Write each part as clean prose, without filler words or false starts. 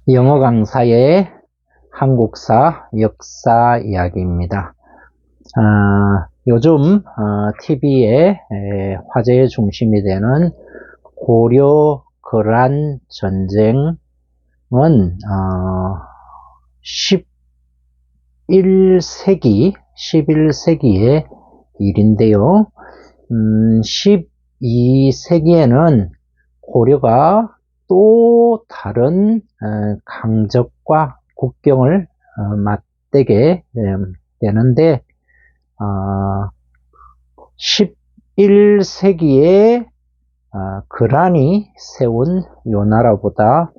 영어 강사의 한국사 역사 이야기입니다. 요즘 TV의 화제의 중심이 되는 고려 거란 전쟁은 11세기의 일인데요. 12세기에는 고려가 또 다른 강적과 국경을 맞대게 되는데 11세기에 거란이 세운 요 나라보다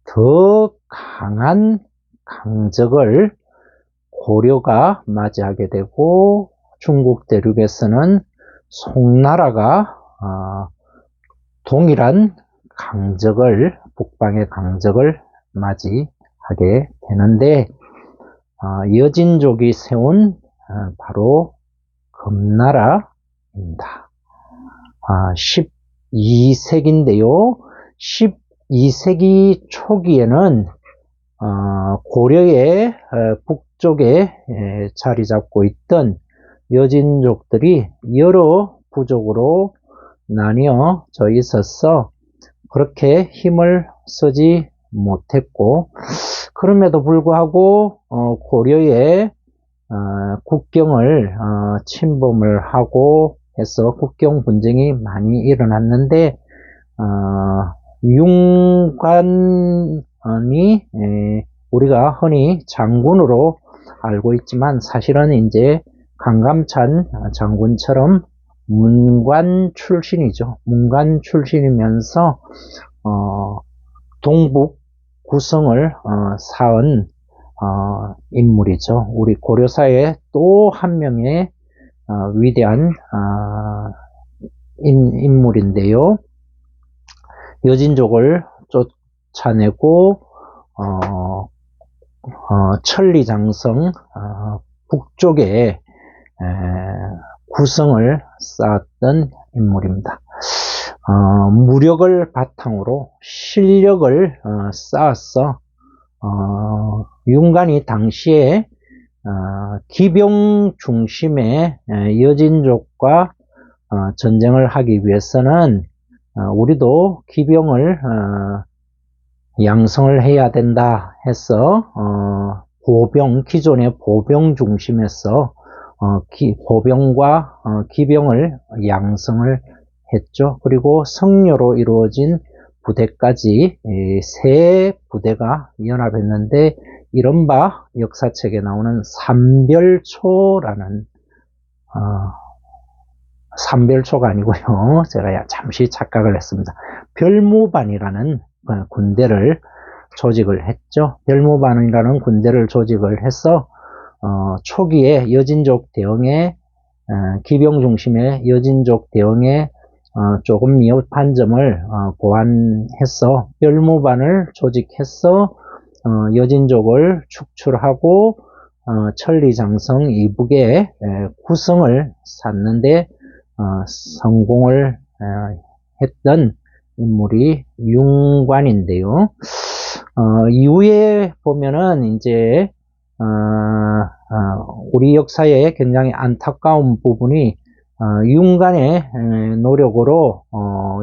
더 강한 강적을 고려가 맞이하게 되고 중국 대륙에서는 송나라가 동일한 강적을, 북방의 강적을 맞이하게 되는데 여진족이 세운 바로 금나라입니다. 12세기인데요. 12세기 초기에는 고려의 북쪽에 자리 잡고 있던 여진족들이 여러 부족으로 나뉘어져 있어서 그렇게 힘을 쓰지 못했고, 그럼에도 불구하고 고려의 국경을 침범을 하고 해서 국경 분쟁이 많이 일어났는데 융관이 우리가 흔히 장군으로 알고 있지만 사실은 이제 강감찬 장군처럼 문관 출신이죠. 문관 출신이면서 동북 구성을 쌓은 인물이죠. 우리 고려사의 또 한 명의 위대한 인물인데요. 여진족을 쫓아내고 천리장성 북쪽에 구성을 쌓았던 인물입니다. 무력을 바탕으로 실력을 쌓았어 융관이 당시에 기병 중심의 여진족과 전쟁을 하기 위해서는 우리도 기병을 양성을 해야 된다 해서 기존의 보병 중심에서 보병과 기병을 양성을 했죠. 그리고 성료로 이루어진 부대까지 세 부대가 연합했는데 이른바 역사책에 나오는 삼별초라는 삼별초가 아니고요. 제가 잠시 착각을 했습니다. 별무반이라는 군대를 조직을 했죠. 별무반이라는 군대를 조직을 해서 초기에 여진족 대응에 기병 중심의 여진족 대응에 조금 미흡한 점을 보완해서 별무반을 조직해서 여진족을 축출하고 천리장성 이북에 구성을 쌓는데 성공을 했던 인물이 융관인데요. 이후에 보면은 이제 우리 역사에 굉장히 안타까운 부분이 융관의 노력으로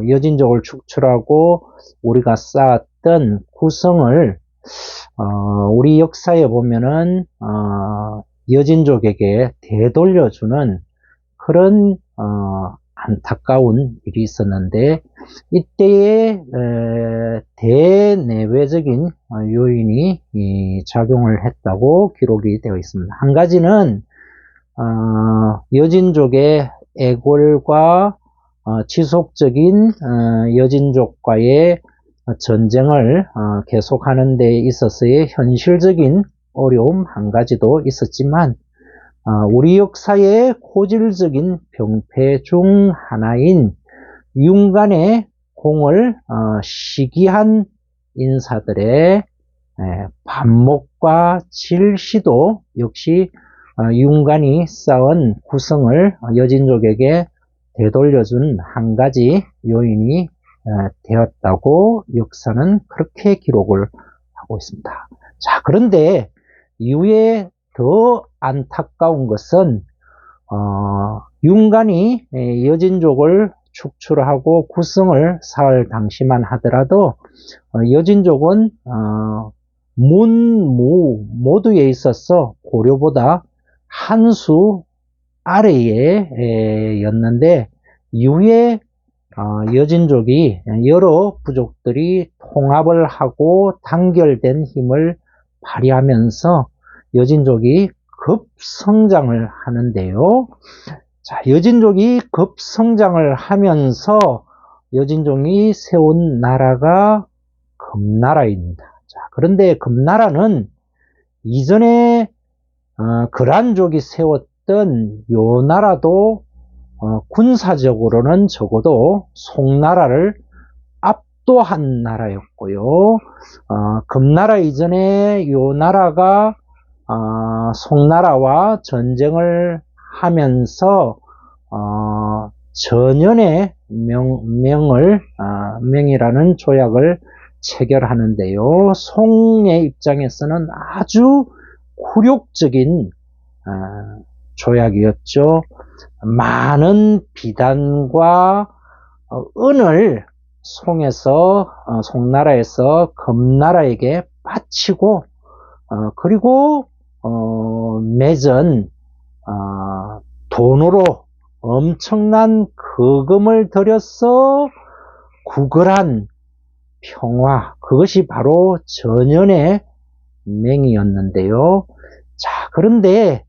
여진족을 축출하고 우리가 쌓았던 구성을 우리 역사에 보면은 여진족에게 되돌려주는 그런 안타까운 일이 있었는데 이때에 대내외적인 요인이 작용을 했다고 기록이 되어 있습니다. 한 가지는 여진족의 애골과 지속적인 여진족과의 전쟁을 계속하는 데 있어서의 현실적인 어려움 한 가지도 있었지만 우리 역사의 고질적인 병폐 중 하나인 융관의 공을 시기한 인사들의 반목과 질시도 역시 융관이 쌓은 구성을 여진족에게 되돌려준 한 가지 요인이 되었다고 역사는 그렇게 기록을 하고 있습니다. 자, 그런데 이후에 더 안타까운 것은 윤관이 여진족을 축출하고 구성을 사흘 당시만 하더라도 여진족은 문무 모두에 있어서 고려보다 한 수 아래에 였는데 이후에 여진족이 여러 부족들이 통합을 하고 단결된 힘을 발휘하면서 여진족이 급성장을 하는데요. 자, 여진족이 급성장을 하면서 여진족이 세운 나라가 금나라입니다. 자, 그런데 금나라는 이전에 거란족이 세웠던 요 나라도 군사적으로는 적어도 송나라를 압도한 나라였고요. 금나라 이전에 요 나라가 송나라와 전쟁을 하면서 전연의 명이라는 조약을 체결하는데요. 송의 입장에서는 아주 굴욕적인 조약이었죠. 많은 비단과 은을 송나라에서 금나라에게 바치고 그리고 맺은 돈으로 엄청난 거금을 들여서 구걸한 평화, 그것이 바로 전연의 맹이었는데요. 자, 그런데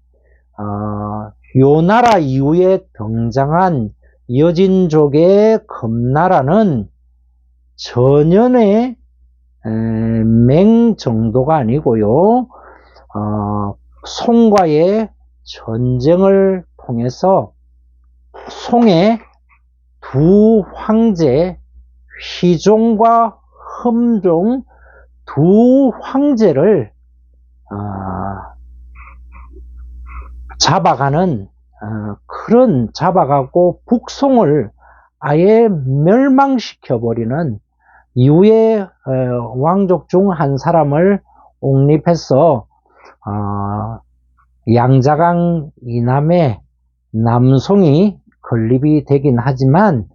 요 나라 이후에 등장한 여진족의 금나라는 전연의 맹 정도가 아니고요. 송과의 전쟁을 통해서 송의 두 황제 휘종과 흠종 두 황제를 잡아가는 그런 잡아가고 북송을 아예 멸망시켜버리는 이후에 왕족 중 한 사람을 옹립해서 양자강 이남에 남송이 건립이 되긴 하지만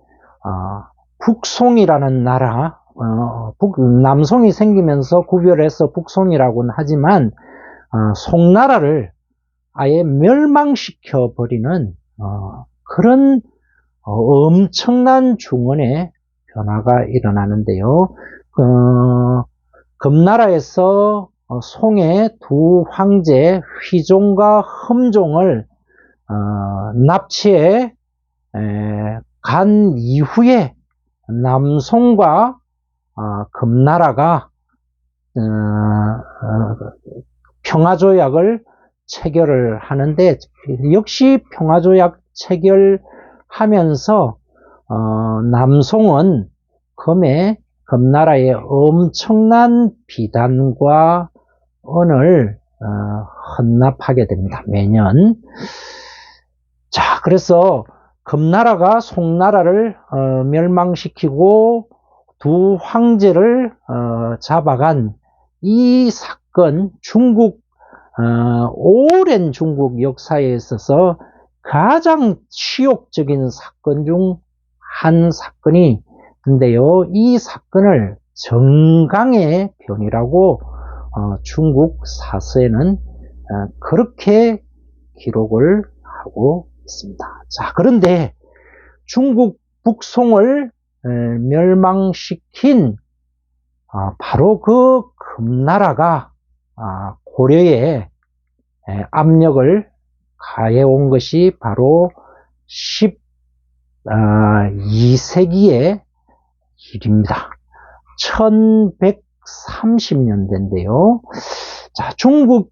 북송이라는 나라 남송이 생기면서 구별해서 북송이라고는 하지만 송나라를 아예 멸망시켜 버리는 그런 엄청난 중원의 변화가 일어나는데요. 금나라에서 송의 두 황제 휘종과 흠종을 납치해 간 이후에 남송과 금나라가 평화조약을 체결을 하는데 역시 평화조약 체결하면서 남송은 금나라의 엄청난 비단과 은을 헌납하게 됩니다. 매년. 자, 그래서 금나라가 송나라를 멸망시키고 두 황제를 잡아간 이 사건, 오랜 중국 역사에 있어서 가장 치욕적인 사건 중 한 사건이 근데요, 이 사건을 정강의 변이라고 중국 사서에는 그렇게 기록을 하고 있습니다. 자, 그런데 중국 북송을 멸망시킨 바로 그 금나라가 고려에 압력을 가해온 것이 바로 12세기의 일입니다. 1130년대인데요. 자, 중국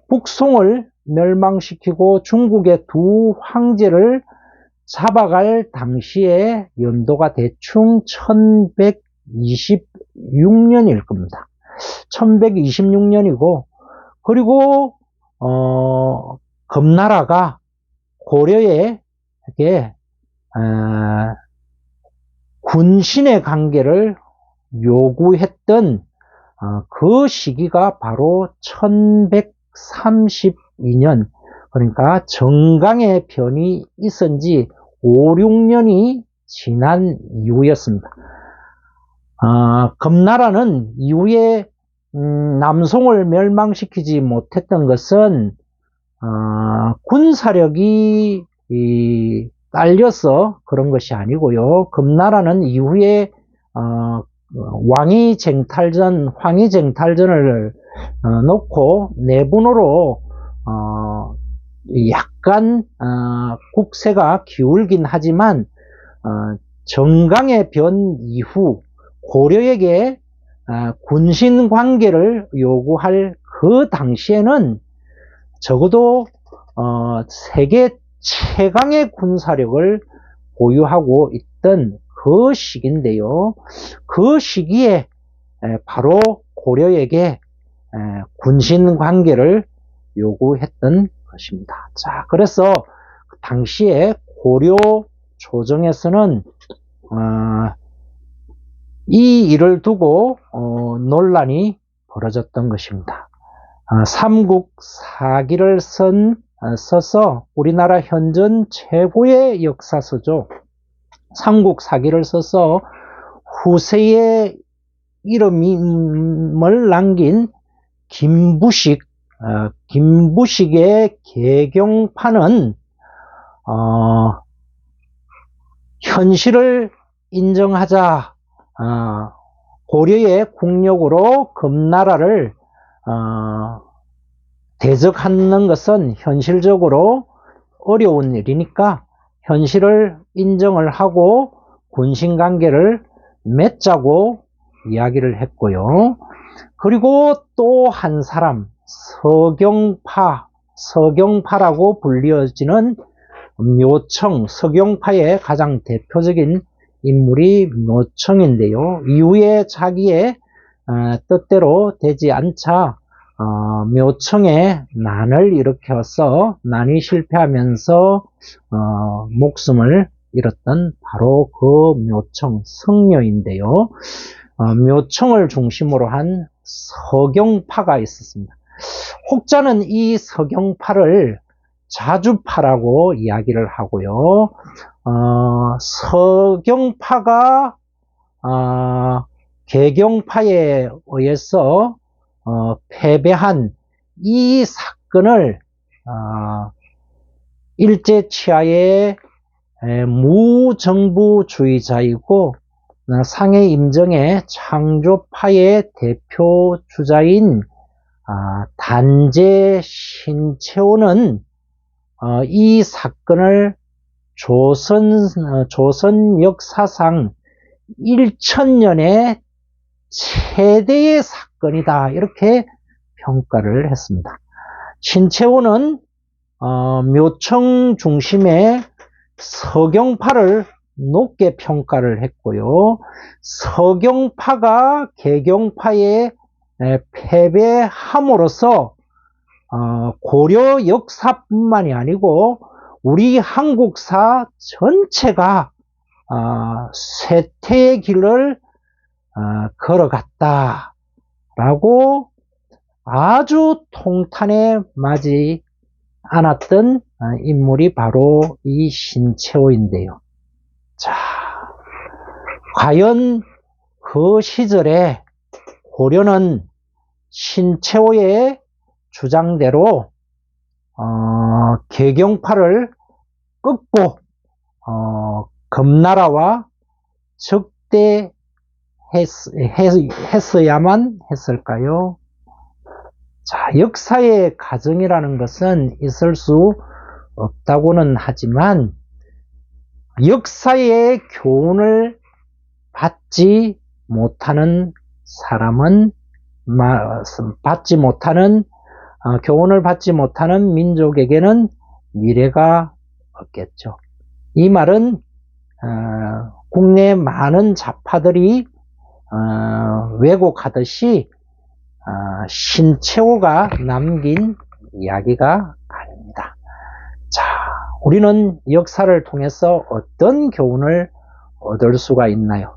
북송을 멸망시키고 중국의 두 황제를 잡아갈 당시에 연도가 대충 1126년일 겁니다. 1126년이고 그리고 금나라가 고려에 이렇게 군신의 관계를 요구했던 그 시기가 바로 1132년, 그러니까 정강의 변이 있은 지 5, 6년이 지난 이후였습니다. 금나라는 이후에 남송을 멸망시키지 못했던 것은 군사력이 딸려서 그런 것이 아니고요. 금나라는 이후에 황희쟁탈전을 놓고 내분으로 약간 국세가 기울긴 하지만 정강의 변 이후 고려에게 군신 관계를 요구할 그 당시에는 적어도 세계 최강의 군사력을 보유하고 있던 그 시기인데요. 그 시기에 바로 고려에게 군신 관계를 요구했던 것입니다. 자, 그래서 당시에 고려 조정에서는 이 일을 두고 논란이 벌어졌던 것입니다. 삼국사기를 써서 우리나라 현존 최고의 역사서죠. 삼국사기를 써서 후세의 이름을 남긴 김부식의 개경판은 현실을 인정하자, 고려의 국력으로 금나라를 대적하는 것은 현실적으로 어려운 일이니까 현실을 인정을 하고 군신관계를 맺자고 이야기를 했고요. 그리고 또 한 사람, 서경파라고 불리어지는 서경파의 가장 대표적인 인물이 묘청인데요. 이후에 자기의 뜻대로 되지 않자 묘청에 난을 일으켜서 난이 실패하면서 목숨을 잃었던 바로 그 묘청 성녀인데요. 묘청을 중심으로 한 서경파가 있었습니다. 혹자는 이 서경파를 자주파라고 이야기를 하고요. 서경파가 개경파에 의해서 패배한 이 사건을 일제치하의 무정부주의자이고 상해 임정의 창조파의 대표 주자인 단재 신채호는 이 사건을 조선 역사상 1000년의 최대의 사건이다, 이렇게 평가를 했습니다. 신채호는 묘청 중심의 서경파를 높게 평가를 했고요. 서경파가 개경파에 패배함으로써 고려 역사뿐만이 아니고 우리 한국사 전체가 쇠퇴의 길을 걸어갔다라고 아주 통탄에 맞지 않았던 인물이 바로 이 신채호인데요. 자, 과연 그 시절에 고려는 신채호의 주장대로 개경파를 끊고 금나라와 적대했어야만 했을까요? 자, 역사의 가정이라는 것은 있을 수 없다고는 하지만 역사의 교훈을 받지 못하는 사람은 교훈을 받지 못하는 민족에게는 미래가 없겠죠. 이 말은 국내 많은 좌파들이 왜곡하듯이 신채호가 남긴 이야기가 아닙니다. 자, 우리는 역사를 통해서 어떤 교훈을 얻을 수가 있나요?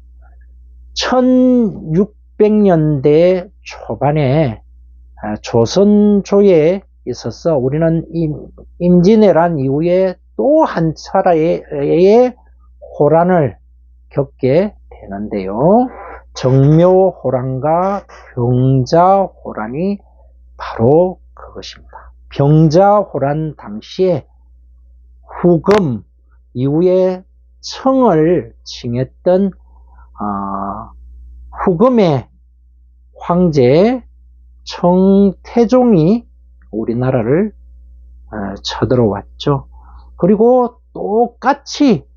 600년대 초반에 조선조에 있어서 우리는 임진왜란 이후에 또 한 차례의 호란을 겪게 되는데요. 정묘호란과 병자호란이 바로 그것입니다. 병자호란 당시에 후금 이후에 청을 칭했던 후금의 황제 청태종이 우리나라를 쳐들어왔죠. 그리고 똑같이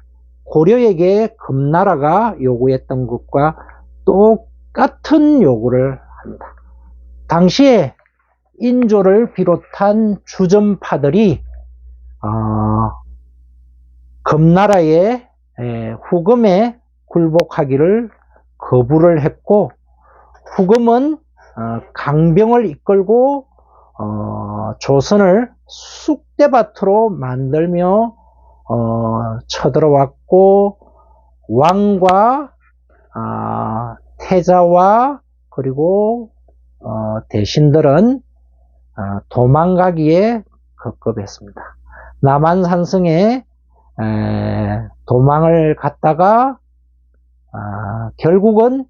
고려에게 금나라가 요구했던 것과 똑같은 요구를 합니다. 당시에 인조를 비롯한 주전파들이 금나라의 후금에 굴복하기를 거부를 했고, 후금은 강병을 이끌고 조선을 쑥대밭으로 만들며 쳐들어왔고, 왕과 태자와 그리고 대신들은 도망가기에 급급했습니다. 남한산성에 도망을 갔다가 결국은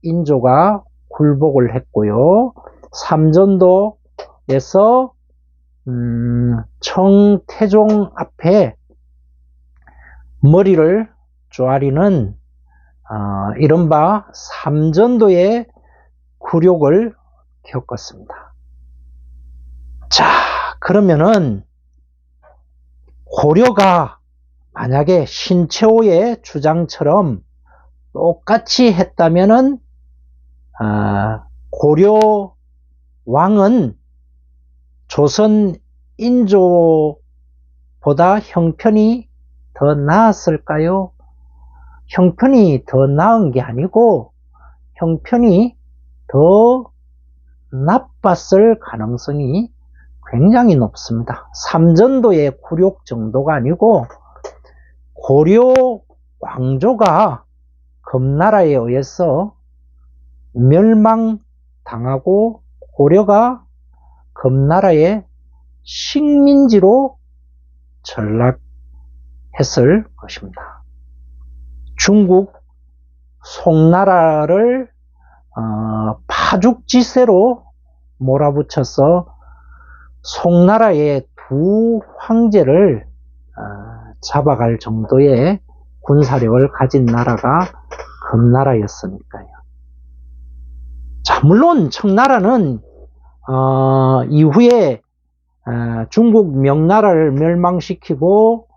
인조가 굴복을 했고요. 삼전도에서 청태종 앞에 머리를 쪼아리는 이른바 삼전도의 굴욕을 겪었습니다. 자, 그러면은 고려가 만약에 신채호의 주장처럼 똑같이 했다면은 고려 왕은 조선 인조보다 형편이 더 나았을까요? 형편이 더 나은 게 아니고 형편이 더 나빴을 가능성이 굉장히 높습니다. 삼전도의 굴욕 정도가 아니고 고려 왕조가 금나라에 의해서 멸망당하고 고려가 금나라의 식민지로 전락했을 것입니다. 중국 송나라를 파죽지세로 몰아붙여서 송나라의 두 황제를 잡아갈 정도의 군사력을 가진 나라가 금나라였으니까요. 자, 물론 청나라는 이후에 중국 명나라를 멸망시키고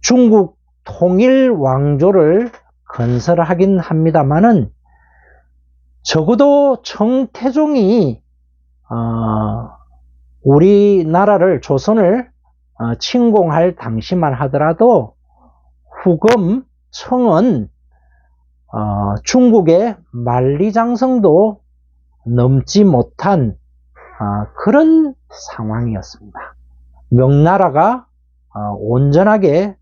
중국 통일 왕조를 건설하긴 합니다만은 적어도 청태종이 우리나라를 조선을 침공할 당시만 하더라도 후금 청은 중국의 만리장성도 넘지 못한 그런 상황이었습니다. 명나라가 온전하게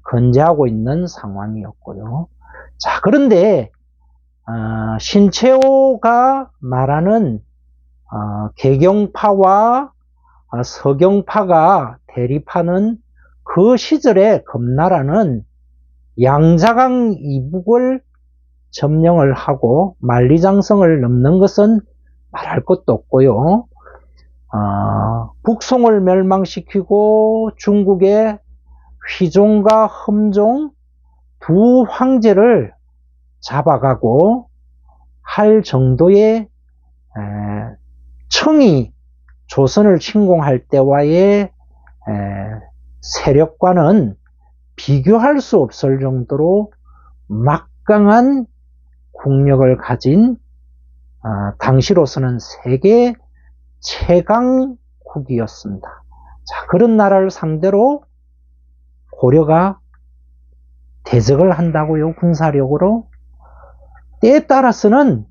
건재하고 있는 상황이었고요. 자, 그런데 신채호가 말하는 개경파와 서경파가 대립하는 그 시절에 금나라는 양자강 이북을 점령을 하고 만리장성을 넘는 것은 말할 것도 없고요. 북송을 멸망시키고 중국의 휘종과 흠종 두 황제를 잡아가고 할 정도의 청이 조선을 침공할 때와의 세력과는 비교할 수 없을 정도로 막강한 국력을 가진 당시로서는 세계 최강국이었습니다. 자, 그런 나라를 상대로 고려가 대적을 한다고요, 군사력으로? 때에 따라서는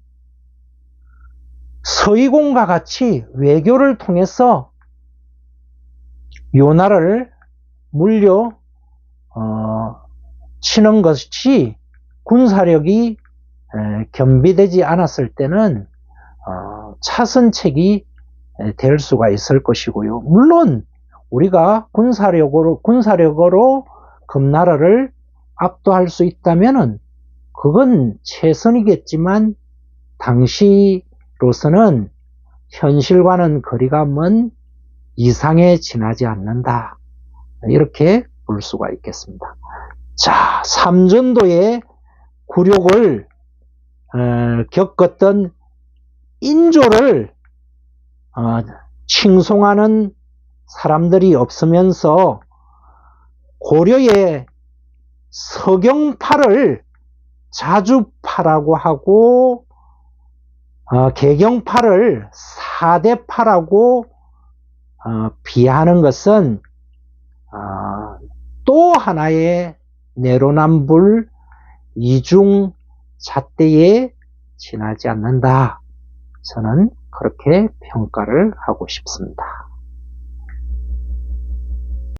서희공과 같이 외교를 통해서 요 나라를 물려 치는 것이 군사력이 겸비되지 않았을 때는 차선책이 될 수가 있을 것이고요. 물론 우리가 군사력으로 금나라를 압도할 수 있다면은 그건 최선이겠지만 당시로서는 현실과는 거리가 먼 이상에 지나지 않는다. 이렇게 볼 수가 있겠습니다. 자, 삼전도의 굴욕을 겪었던 인조를 칭송하는 사람들이 없으면서 고려의 서경파를 자주파라고 하고 개경파를 사대파라고 비하는 것은 또 하나의 내로남불 이중 잣대에 지나지 않는다. 저는 그렇게 평가를 하고 싶습니다.